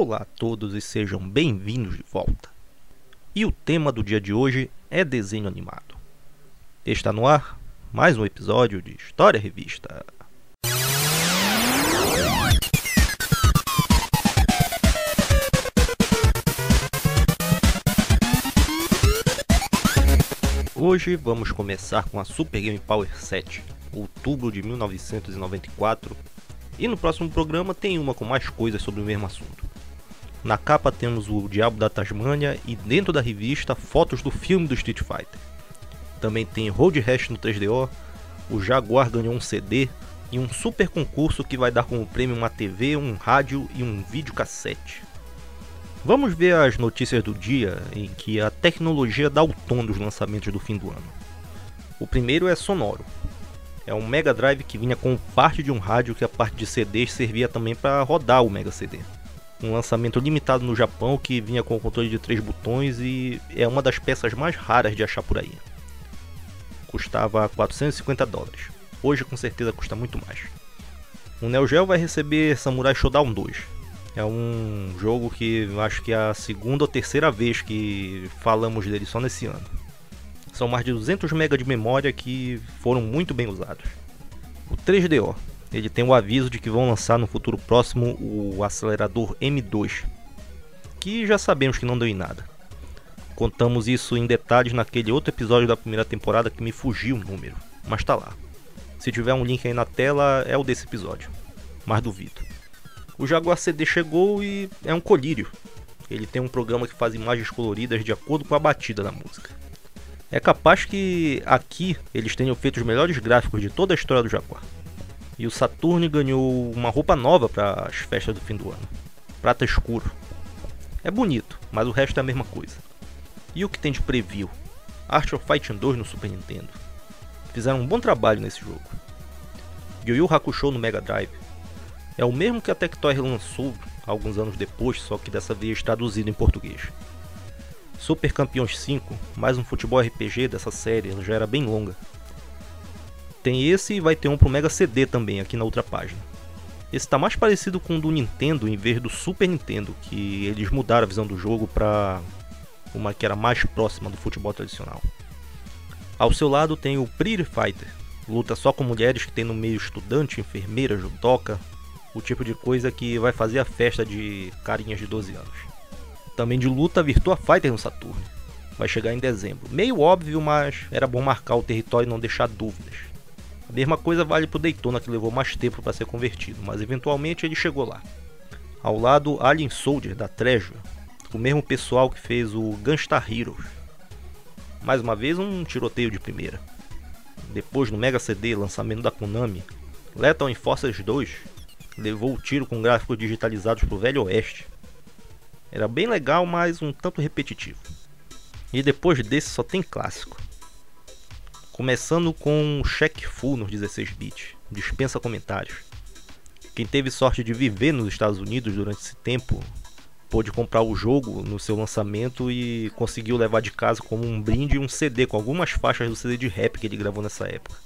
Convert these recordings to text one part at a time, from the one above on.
Olá a todos e sejam bem-vindos de volta. E o tema do dia de hoje é desenho animado. Está no ar mais um episódio de História Revista. Hoje vamos começar com a Super Game Power 7, outubro de 1994, e no próximo programa tem uma com mais coisas sobre o mesmo assunto. Na capa temos o Diabo da Tasmânia e dentro da revista fotos do filme do Street Fighter. Também tem Road Rash no 3DO, o Jaguar ganhou um CD e um super concurso que vai dar como prêmio uma TV, um rádio e um videocassete. Vamos ver as notícias do dia em que a tecnologia dá o tom dos lançamentos do fim do ano. O primeiro é sonoro. É um Mega Drive que vinha com parte de um rádio que a parte de CDs servia também para rodar o Mega CD. Um lançamento limitado no Japão que vinha com o controle de 3 botões e é uma das peças mais raras de achar por aí. Custava $450. Hoje com certeza custa muito mais. O Neo Geo vai receber Samurai Shodown 2. É um jogo que eu acho que é a segunda ou terceira vez que falamos dele só nesse ano. São mais de 200 MB de memória que foram muito bem usados. O 3DO, ele tem o aviso de que vão lançar no futuro próximo o acelerador M2, que já sabemos que não deu em nada. Contamos isso em detalhes naquele outro episódio da primeira temporada que me fugiu o número, mas tá lá. Se tiver um link aí na tela, é o desse episódio, mas duvido. O Jaguar CD chegou e é um colírio. Ele tem um programa que faz imagens coloridas de acordo com a batida da música. É capaz que aqui eles tenham feito os melhores gráficos de toda a história do Jaguar. E o Saturn ganhou uma roupa nova para as festas do fim do ano. Prata escuro. É bonito, mas o resto é a mesma coisa. E o que tem de preview? Art of Fighting 2 no Super Nintendo. Fizeram um bom trabalho nesse jogo. Yu Yu Hakusho no Mega Drive. É o mesmo que a Tectoy lançou alguns anos depois, só que dessa vez traduzido em português. Super Campeões 5, mais um futebol RPG dessa série, ela já era bem longa. Tem esse e vai ter um pro Mega CD também aqui na outra página. Esse está mais parecido com o do Nintendo em vez do Super Nintendo, que eles mudaram a visão do jogo para uma que era mais próxima do futebol tradicional. Ao seu lado tem o Pretty Fighter, luta só com mulheres que tem no meio estudante, enfermeira, judoca, o tipo de coisa que vai fazer a festa de carinhas de 12 anos. Também de luta Virtua Fighter no Saturn. Vai chegar em dezembro. Meio óbvio, mas era bom marcar o território e não deixar dúvidas. A mesma coisa vale pro Daytona, que levou mais tempo para ser convertido, mas eventualmente ele chegou lá. Ao lado, Alien Soldier da Treasure, o mesmo pessoal que fez o Gunstar Heroes. Mais uma vez um tiroteio de primeira. Depois no Mega CD, lançamento da Konami, Lethal Enforcers 2 levou o tiro com gráficos digitalizados pro Velho Oeste. Era bem legal, mas um tanto repetitivo. E depois desse só tem clássico. Começando com Shaq Fu nos 16-bits, dispensa comentários. Quem teve sorte de viver nos Estados Unidos durante esse tempo, pôde comprar o jogo no seu lançamento e conseguiu levar de casa como um brinde um CD com algumas faixas do CD de rap que ele gravou nessa época.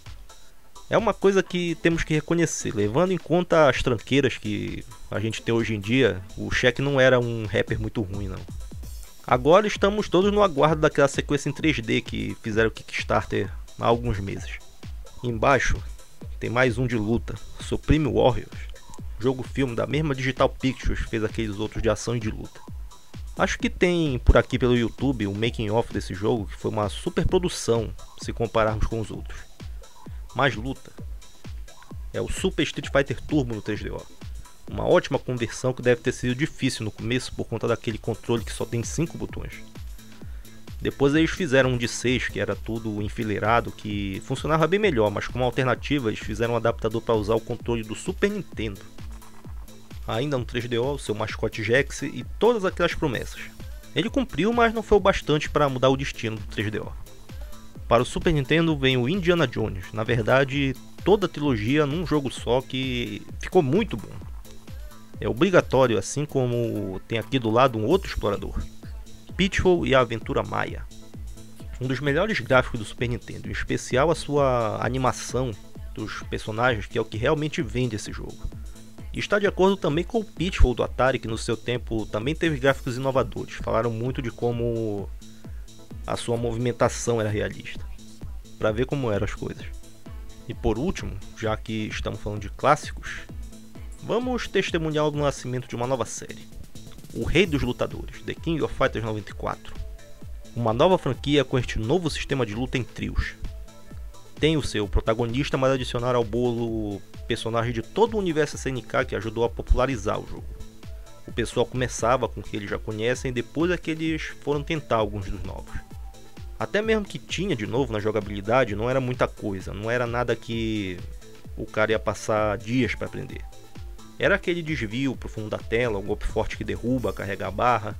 É uma coisa que temos que reconhecer, levando em conta as tranqueiras que a gente tem hoje em dia, o Shaq não era um rapper muito ruim não. Agora estamos todos no aguardo daquela sequência em 3D que fizeram o Kickstarter há alguns meses. Embaixo tem mais um de luta, Supreme Warriors, jogo-filme da mesma Digital Pictures que fez aqueles outros de ação e de luta. Acho que tem por aqui pelo YouTube um making of desse jogo que foi uma super produção se compararmos com os outros. Mais luta é o Super Street Fighter Turbo no 3DO, uma ótima conversão que deve ter sido difícil no começo por conta daquele controle que só tem 5 botões. Depois eles fizeram um de 6 que era tudo enfileirado, que funcionava bem melhor, mas como alternativa eles fizeram um adaptador para usar o controle do Super Nintendo. Ainda no 3DO, o seu mascote Jax e todas aquelas promessas. Ele cumpriu, mas não foi o bastante para mudar o destino do 3DO. Para o Super Nintendo vem o Indiana Jones, na verdade toda a trilogia num jogo só que ficou muito bom. É obrigatório, assim como tem aqui do lado um outro explorador, Pitfall e a Aventura Maia. Um dos melhores gráficos do Super Nintendo, em especial a sua animação dos personagens, que é o que realmente vende esse jogo. E está de acordo também com o Pitfall do Atari, que no seu tempo também teve gráficos inovadores. Falaram muito de como a sua movimentação era realista, para ver como eram as coisas. E por último, já que estamos falando de clássicos, vamos testemunhar o nascimento de uma nova série, O Rei dos Lutadores, The King of Fighters 94. Uma nova franquia com este novo sistema de luta em trios. Tem o seu protagonista, mas adicionaram ao bolo personagens de todo o universo SNK que ajudou a popularizar o jogo. O pessoal começava com o que eles já conhecem e depois é que eles foram tentar alguns dos novos. Até mesmo que tinha de novo na jogabilidade não era muita coisa, não era nada que o cara ia passar dias para aprender. Era aquele desvio pro fundo da tela, um golpe forte que derruba, carrega a barra.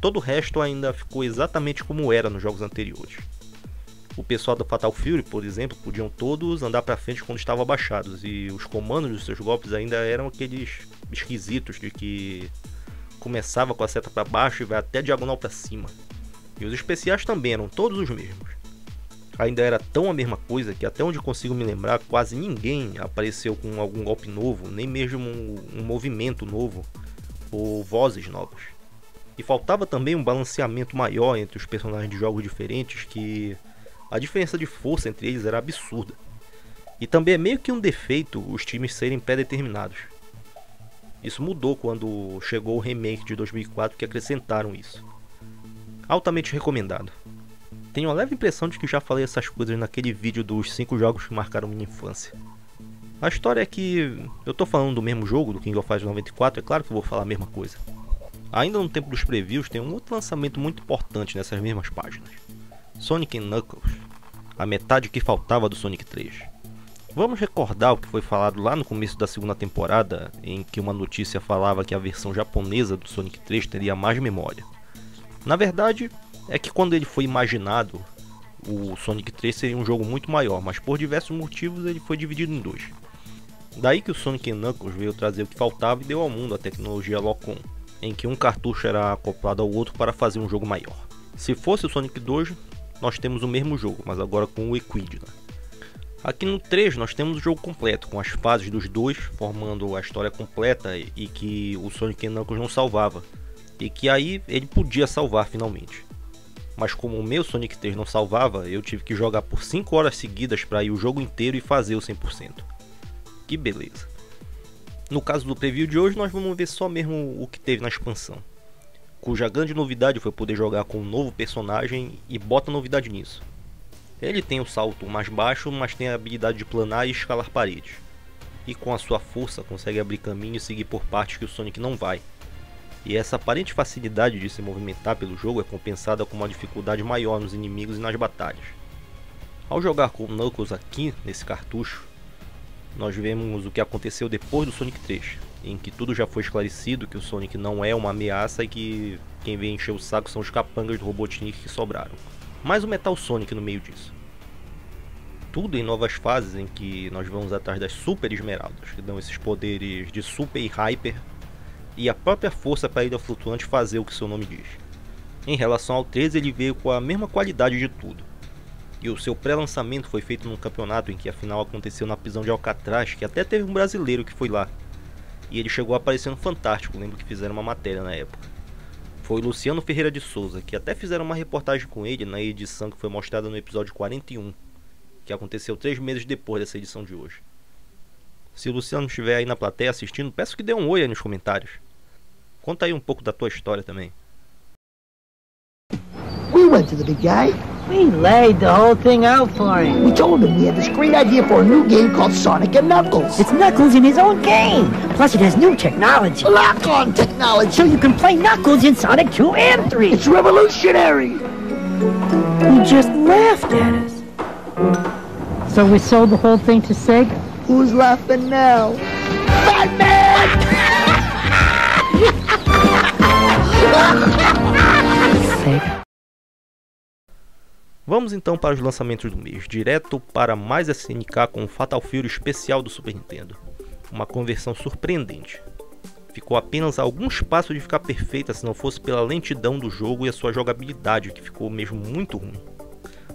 Todo o resto ainda ficou exatamente como era nos jogos anteriores. O pessoal da Fatal Fury, por exemplo, podiam todos andar para frente quando estavam abaixados, e os comandos dos seus golpes ainda eram aqueles esquisitos de que começava com a seta para baixo e vai até diagonal para cima. E os especiais também eram todos os mesmos. Ainda era tão a mesma coisa que até onde consigo me lembrar, quase ninguém apareceu com algum golpe novo, nem mesmo um movimento novo ou vozes novas. E faltava também um balanceamento maior entre os personagens de jogos diferentes, que a diferença de força entre eles era absurda. E também é meio que um defeito os times serem pré-determinados. Isso mudou quando chegou o remake de 2004 que acrescentaram isso. Altamente recomendado. Tenho a leve impressão de que já falei essas coisas naquele vídeo dos 5 jogos que marcaram minha infância. A história é que eu tô falando do mesmo jogo, do King of Fighters 94, é claro que eu vou falar a mesma coisa. Ainda no tempo dos previews tem um outro lançamento muito importante nessas mesmas páginas. Sonic Knuckles, a metade que faltava do Sonic 3. Vamos recordar o que foi falado lá no começo da segunda temporada, em que uma notícia falava que a versão japonesa do Sonic 3 teria mais memória. Na verdade, é que quando ele foi imaginado, o Sonic 3 seria um jogo muito maior, mas por diversos motivos ele foi dividido em dois. Daí que o Sonic Knuckles veio trazer o que faltava e deu ao mundo a tecnologia Lock-On, em que um cartucho era acoplado ao outro para fazer um jogo maior. Se fosse o Sonic 2, nós temos o mesmo jogo, mas agora com o Equidna. Aqui no 3 nós temos o jogo completo, com as fases dos dois formando a história completa e que o Sonic Knuckles não salvava. E que aí ele podia salvar finalmente. Mas como o meu Sonic 3 não salvava, eu tive que jogar por 5 horas seguidas para ir o jogo inteiro e fazer o 100%. Que beleza. No caso do preview de hoje nós vamos ver só mesmo o que teve na expansão, cuja grande novidade foi poder jogar com um novo personagem e bota novidade nisso. Ele tem o salto mais baixo, mas tem a habilidade de planar e escalar paredes. E com a sua força consegue abrir caminho e seguir por partes que o Sonic não vai. E essa aparente facilidade de se movimentar pelo jogo é compensada com uma dificuldade maior nos inimigos e nas batalhas. Ao jogar com o Knuckles aqui nesse cartucho, nós vemos o que aconteceu depois do Sonic 3, em que tudo já foi esclarecido, que o Sonic não é uma ameaça e que quem vem encher o saco são os capangas do Robotnik que sobraram. Mais o Metal Sonic no meio disso. Tudo em novas fases em que nós vamos atrás das Super Esmeraldas, que dão esses poderes de Super e Hyper, e a própria força para a Ilha Flutuante fazer o que seu nome diz. Em relação ao 13, ele veio com a mesma qualidade de tudo. E o seu pré-lançamento foi feito num campeonato em que a final aconteceu na prisão de Alcatraz, que até teve um brasileiro que foi lá. E ele chegou a aparecer no Fantástico, lembro que fizeram uma matéria na época. Foi o Luciano Ferreira de Souza, que até fizeram uma reportagem com ele na edição que foi mostrada no episódio 41, que aconteceu 3 meses depois dessa edição de hoje. Se o Luciano estiver aí na plateia assistindo, peço que dê um oi aí nos comentários. Conta aí um pouco da tua história também. We went to the big guy. We laid the whole thing out for him. We told him we had this great idea for a new game called Sonic and Knuckles. It's Knuckles in his own game. Plus it has new technology. Lock-on technology. So you can play Knuckles in Sonic 2 and 3. It's revolutionary. He just laughed at us. So we sold the whole thing to Sega? Who's laughing now? Batman! Sega. Vamos então para os lançamentos do mês, direto para mais SNK com o Fatal Fury especial do Super Nintendo. Uma conversão surpreendente. Ficou apenas a alguns passos de ficar perfeita se não fosse pela lentidão do jogo e a sua jogabilidade, que ficou mesmo muito ruim.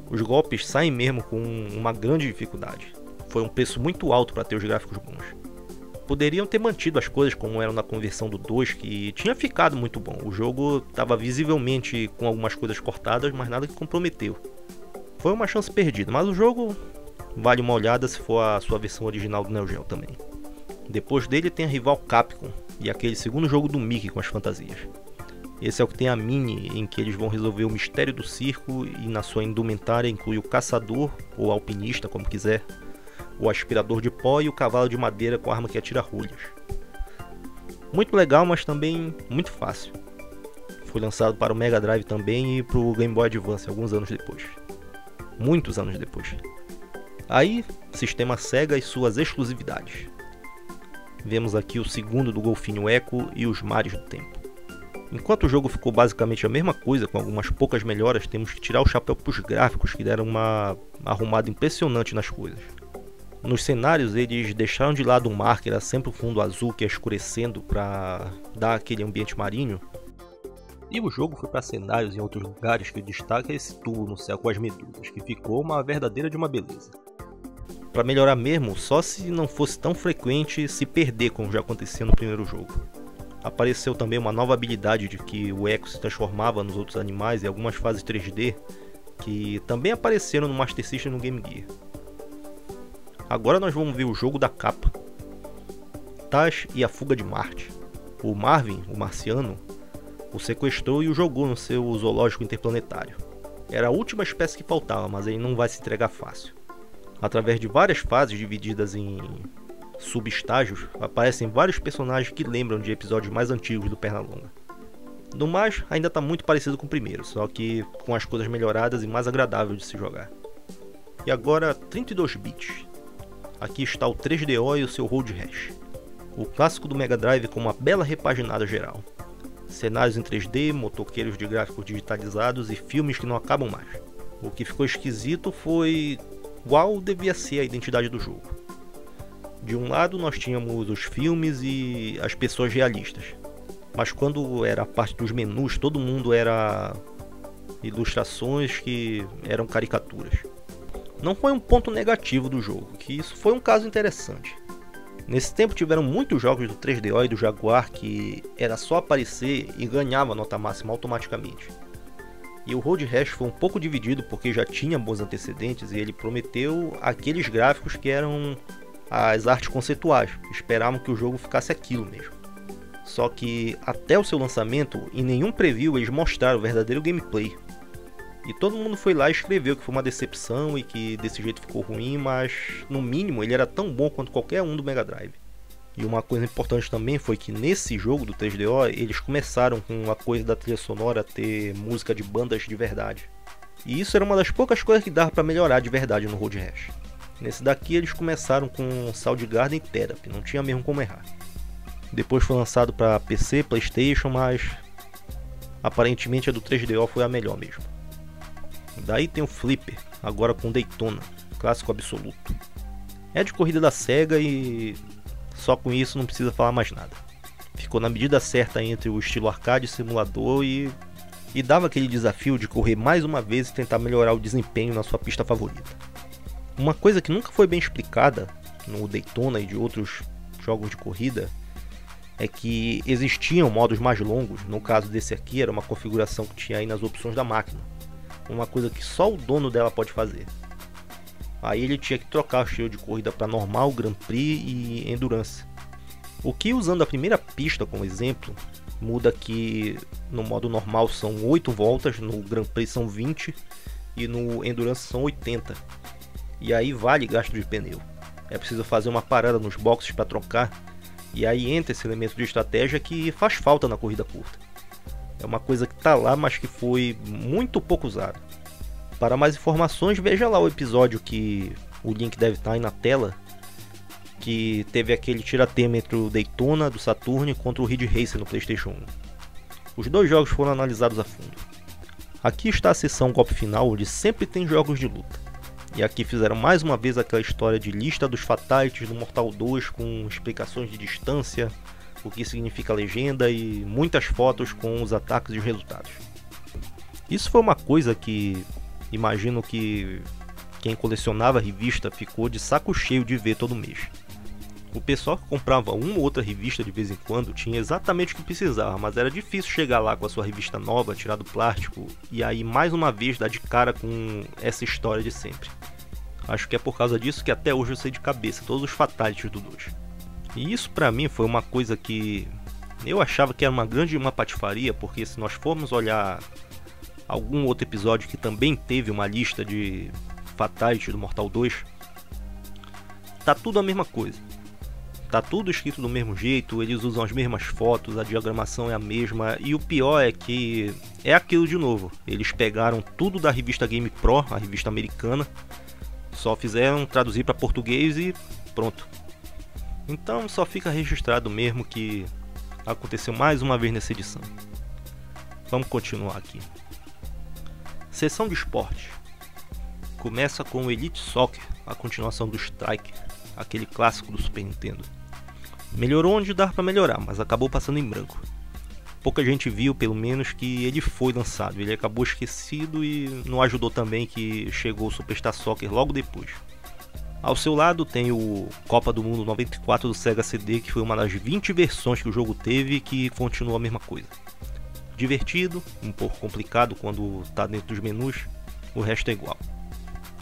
Os golpes saem mesmo com uma grande dificuldade. Foi um preço muito alto para ter os gráficos bons. Poderiam ter mantido as coisas como eram na conversão do 2, que tinha ficado muito bom. O jogo estava visivelmente com algumas coisas cortadas, mas nada que comprometeu. Foi uma chance perdida, mas o jogo vale uma olhada se for a sua versão original do Neo Geo também. Depois dele tem a rival Capcom e aquele segundo jogo do Mickey com as fantasias. Esse é o que tem a mini, em que eles vão resolver o mistério do circo e na sua indumentária inclui o caçador, ou alpinista, como quiser, o aspirador de pó e o cavalo de madeira com arma que atira rolhas. Muito legal, mas também muito fácil. Foi lançado para o Mega Drive também e para o Game Boy Advance alguns anos depois. Muitos anos depois. Aí, sistema Sega e suas exclusividades. Vemos aqui o segundo do Golfinho Echo e os Mares do Tempo. Enquanto o jogo ficou basicamente a mesma coisa, com algumas poucas melhoras, temos que tirar o chapéu para os gráficos, que deram uma arrumada impressionante nas coisas. Nos cenários eles deixaram de lado o mar, que era sempre o fundo azul que ia escurecendo para dar aquele ambiente marinho. E o jogo foi para cenários em outros lugares, que destaca esse tubo no céu com as medusas, que ficou uma verdadeira de uma beleza. Para melhorar mesmo, só se não fosse tão frequente se perder como já acontecia no primeiro jogo. Apareceu também uma nova habilidade de que o Echo se transformava nos outros animais e algumas fases 3D que também apareceram no Master System e no Game Gear. Agora nós vamos ver o jogo da capa. Tash e a Fuga de Marte. O Marvin, o marciano, o sequestrou e o jogou no seu zoológico interplanetário. Era a última espécie que faltava, mas ele não vai se entregar fácil. Através de várias fases divididas em subestágios, aparecem vários personagens que lembram de episódios mais antigos do Pernalonga. No mais, ainda está muito parecido com o primeiro, só que com as coisas melhoradas e mais agradável de se jogar. E agora 32 bits. Aqui está o 3DO e o seu Road Rash. O clássico do Mega Drive com uma bela repaginada geral. Cenários em 3D, motoqueiros de gráficos digitalizados e filmes que não acabam mais. O que ficou esquisito foi qual devia ser a identidade do jogo. De um lado nós tínhamos os filmes e as pessoas realistas, mas quando era a parte dos menus todo mundo era ilustrações que eram caricaturas. Não foi um ponto negativo do jogo, que isso foi um caso interessante. Nesse tempo tiveram muitos jogos do 3DO e do Jaguar que era só aparecer e ganhava nota máxima automaticamente. E o Road Rash foi um pouco dividido porque já tinha bons antecedentes e ele prometeu aqueles gráficos que eram as artes conceituais, esperavam que o jogo ficasse aquilo mesmo. Só que até o seu lançamento, em nenhum preview eles mostraram o verdadeiro gameplay. E todo mundo foi lá e escreveu que foi uma decepção e que desse jeito ficou ruim, mas no mínimo ele era tão bom quanto qualquer um do Mega Drive. E uma coisa importante também foi que nesse jogo do 3DO eles começaram com a coisa da trilha sonora ter música de bandas de verdade. E isso era uma das poucas coisas que dava para melhorar de verdade no Road Rash. Nesse daqui eles começaram com Soundgarden e Therapy, não tinha mesmo como errar. Depois foi lançado para PC, PlayStation, mas aparentemente a do 3DO foi a melhor mesmo. Daí tem o Flipper, agora com Daytona, clássico absoluto. É de corrida da Sega e só com isso não precisa falar mais nada. Ficou na medida certa entre o estilo arcade e simulador e dava aquele desafio de correr mais uma vez e tentar melhorar o desempenho na sua pista favorita. Uma coisa que nunca foi bem explicada no Daytona e de outros jogos de corrida é que existiam modos mais longos. No caso desse aqui era uma configuração que tinha aí nas opções da máquina, uma coisa que só o dono dela pode fazer. Aí ele tinha que trocar o estilo de corrida para normal, Grand Prix e Endurance. O que, usando a primeira pista como exemplo, muda que no modo normal são 8 voltas, no Grand Prix são 20 e no Endurance são 80. E aí vale gasto de pneu. É preciso fazer uma parada nos boxes para trocar. E aí entra esse elemento de estratégia que faz falta na corrida curta. É uma coisa que está lá, mas que foi muito pouco usado. Para mais informações, veja lá o episódio que o link deve estar aí na tela, que teve aquele tiratema entre o Daytona do Saturn contra o Ridge Racer no PlayStation 1. Os dois jogos foram analisados a fundo. Aqui está a seção golpe final, onde sempre tem jogos de luta. E aqui fizeram mais uma vez aquela história de lista dos fatalities do Mortal 2 com explicações de distância, o que significa legenda e muitas fotos com os ataques e os resultados. Isso foi uma coisa que imagino que quem colecionava a revista ficou de saco cheio de ver todo mês. O pessoal que comprava uma ou outra revista de vez em quando tinha exatamente o que precisava, mas era difícil chegar lá com a sua revista nova, tirar do plástico e aí mais uma vez dar de cara com essa história de sempre. Acho que é por causa disso que até hoje eu sei de cabeça todos os fatalities do 2. E isso pra mim foi uma coisa que eu achava que era uma patifaria, porque se nós formos olhar algum outro episódio que também teve uma lista de fatalities do Mortal 2, tá tudo a mesma coisa. Tá tudo escrito do mesmo jeito, eles usam as mesmas fotos, a diagramação é a mesma, e o pior é que é aquilo de novo. Eles pegaram tudo da revista Game Pro, a revista americana, só fizeram traduzir para português e pronto. Então só fica registrado mesmo que aconteceu mais uma vez nessa edição. Vamos continuar aqui. Seção de esporte. Começa com o Elite Soccer, a continuação do Strike, aquele clássico do Super Nintendo. Melhorou onde dava para melhorar, mas acabou passando em branco. Pouca gente viu, pelo menos, que ele foi lançado. Ele acabou esquecido e não ajudou também que chegou o Superstar Soccer logo depois. Ao seu lado tem o Copa do Mundo 94 do Sega CD, que foi uma das 20 versões que o jogo teve e que continua a mesma coisa. Divertido, um pouco complicado quando está dentro dos menus, o resto é igual.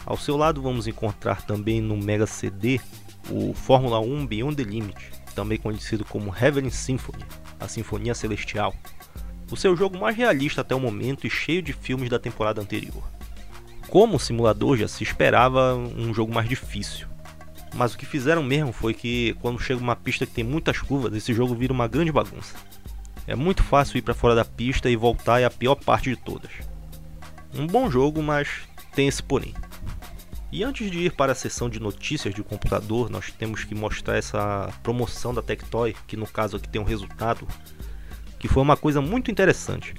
Ao seu lado vamos encontrar também no Mega CD o Fórmula 1 Beyond the Limit, também conhecido como Heavenly Symphony, a Sinfonia Celestial, o seu jogo mais realista até o momento e cheio de filmes da temporada anterior. Como simulador já se esperava um jogo mais difícil, mas o que fizeram mesmo foi que quando chega uma pista que tem muitas curvas, esse jogo vira uma grande bagunça. É muito fácil ir para fora da pista e voltar é a pior parte de todas. Um bom jogo, mas tem esse porém. E antes de ir para a seção de notícias de computador, nós temos que mostrar essa promoção da Tectoy, que no caso aqui tem um resultado, que foi uma coisa muito interessante.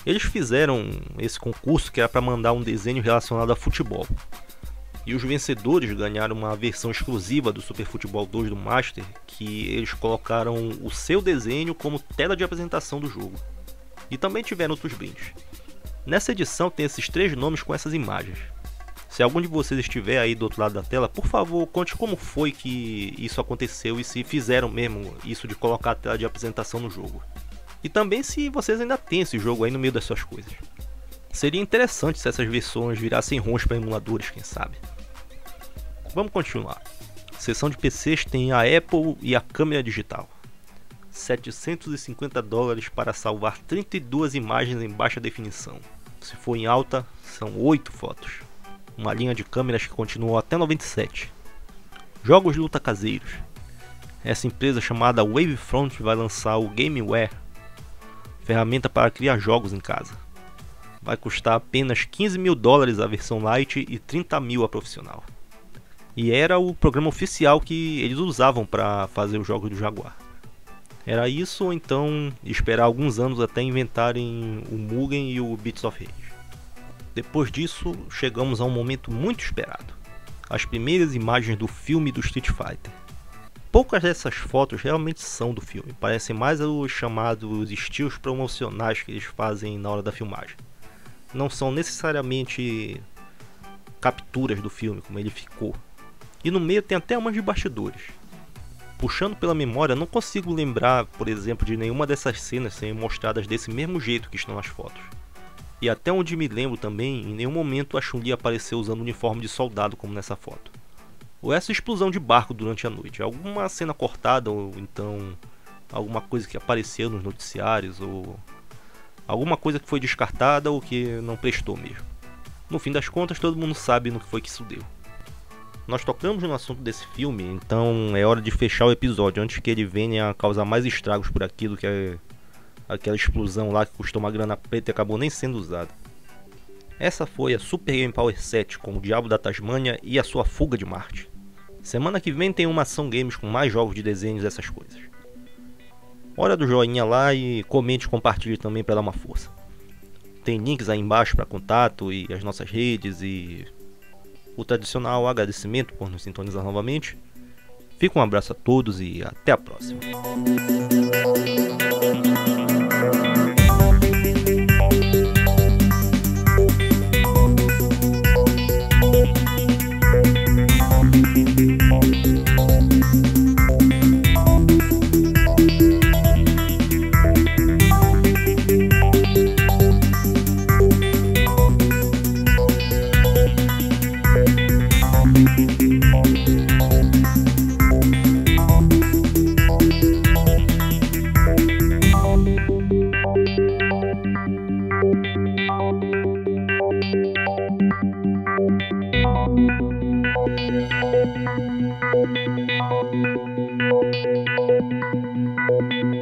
Eles fizeram esse concurso que era para mandar um desenho relacionado a futebol. E os vencedores ganharam uma versão exclusiva do Super Futebol 2 do Master, que eles colocaram o seu desenho como tela de apresentação do jogo. E também tiveram outros brindes. Nessa edição tem esses 3 nomes com essas imagens. Se algum de vocês estiver aí do outro lado da tela, por favor, conte como foi que isso aconteceu e se fizeram mesmo isso de colocar a tela de apresentação no jogo. E também se vocês ainda têm esse jogo aí no meio das suas coisas. Seria interessante se essas versões virassem ROMs para emuladores, quem sabe. Vamos continuar. Seção de PCs tem a Apple e a câmera digital. $750 para salvar 32 imagens em baixa definição. Se for em alta, são 8 fotos. Uma linha de câmeras que continuou até 97. Jogos de luta caseiros. Essa empresa chamada Wavefront vai lançar o GameWare, ferramenta para criar jogos em casa. Vai custar apenas $15.000 a versão Lite e $30.000 a profissional. E era o programa oficial que eles usavam para fazer os jogos do Jaguar. Era isso ou então esperar alguns anos até inventarem o Mugen e o Beats of Rage. Depois disso, chegamos a um momento muito esperado. As primeiras imagens do filme do Street Fighter. Poucas dessas fotos realmente são do filme, parecem mais os chamados estilos promocionais que eles fazem na hora da filmagem. Não são necessariamente capturas do filme, como ele ficou. E no meio tem até umas de bastidores. Puxando pela memória, não consigo lembrar, por exemplo, de nenhuma dessas cenas serem mostradas desse mesmo jeito que estão nas fotos. E até onde me lembro também, em nenhum momento a Chun-Li apareceu usando uniforme de soldado como nessa foto. Ou essa explosão de barco durante a noite, alguma cena cortada ou então alguma coisa que apareceu nos noticiários ou alguma coisa que foi descartada ou que não prestou mesmo. No fim das contas, todo mundo sabe no que foi que isso deu. Nós tocamos no assunto desse filme, então é hora de fechar o episódio antes que ele venha a causar mais estragos por aqui do que aquela explosão lá que custou uma grana preta e acabou nem sendo usada. Essa foi a Super Game Power 7 com o Diabo da Tasmânia e a sua fuga de Marte. Semana que vem tem uma ação games com mais jogos de desenhos e essas coisas. Hora do joinha lá e comente e compartilhe também para dar uma força. Tem links aí embaixo para contato e as nossas redes e o tradicional agradecimento por nos sintonizar novamente. Fica um abraço a todos e até a próxima.